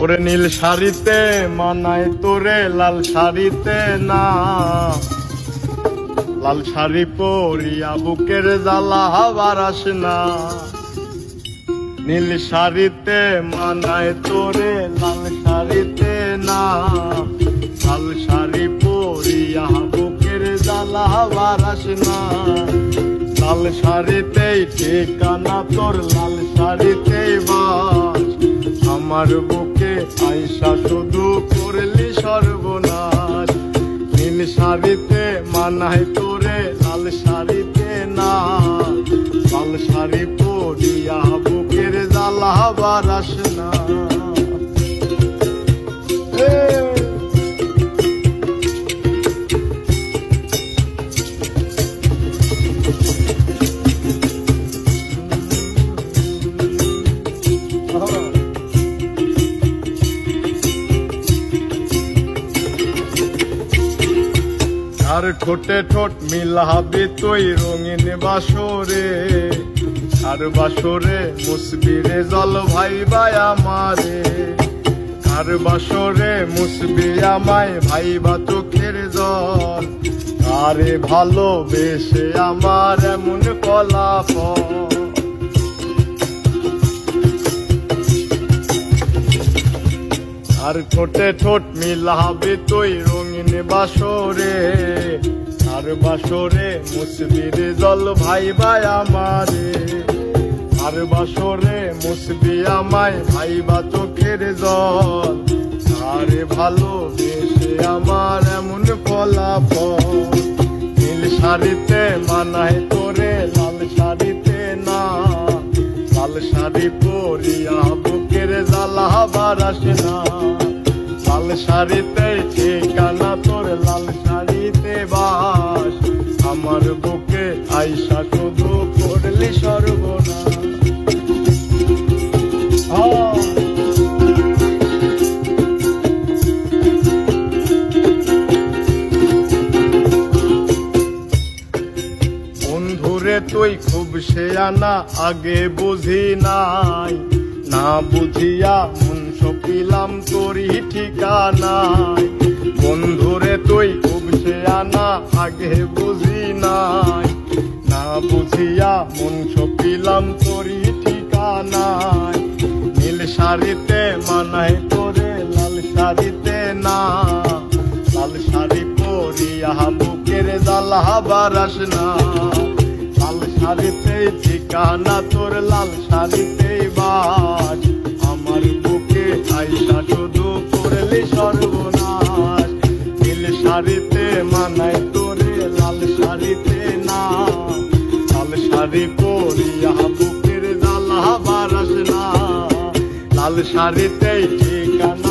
ওরে নীল শাড়িতে মানায় তোরে লাল শাড়িতে না, লাল শাড়ি পরিয়া বুকের জ্বালা বারাস না। নীল শাড়িতে মানায় তোরে লাল শাড়িতে না, লাল শাড়ি পরিয়া বুকের জ্বালা বারাস না। লাল শাড়িতেই ঠিকানা তোর, লাল শাড়িতেই বাস। আমার বুকে আইসা শুধু করলি সর্বনাশ। নীল শাড়িতে মানায় তোরে লাল শাড়িতে না, লাল শাড়ি পরিয়া বুকের জ্বালা বারাস না। আর ঠোঁটে ঠোঁট মিলাবি তুই রঙিন বাসরে, আর বাসরে মুসবি রে জল ভাই ভাই আমারে। আর বাসরে মুসবি আমায় ভাইবা চোখের জল, আরে ভালোবেসে আমার এমন ফলাফল। আর ঠোঁটে ঠোঁট মিলাবি তুই রঙিন বাসরে, আর বাসরে মুসবি রে জল ভাই ভাই আমারে। আর বাসরে মুসবি আমায় ভাইবা চোখের জল, আরে ভালোবেসে আমার এমন ফলাফল। নীল শাড়িতে মানায় তোরে লাল শাড়িতে না, লাল শাড়ি পরিয়া বুকের জ্বালা বারাস না। লাল শাড়িতে ঠিকানা তোর, লাল শাড়িতে বাস। আমার বুকে আইসা শুধু করলি সর্বনাশ। বন্ধুরে তুই খুব শেয়ানা, আগে বুঝি নাই, না বুঝিয়া মন সপিলাম তোরই ঠিকানায়। বন্ধুরে তুই খুব শেয়ানা, আগে বুঝি নাই, না বুঝিয়া মন সপিলাম তোরই ঠিকানায়। নীল শাড়িতে মানায় তোরে লাল শাড়িতে না, লাল শাড়ি পরিয়া বুকের জ্বালা বারাস না। লাল শাড়িতে ঠিকানা তোর, লাল শাড়িতে বাস। আমার বুকে আইসা শুধু করলি সর্বনাশ। নীল শাড়িতে মানায় তোরে লাল শাড়িতে না, লাল শাড়ি পরিয়া বুকের জ্বালা বারাস না। লাল শাড়িতে ঠিকানা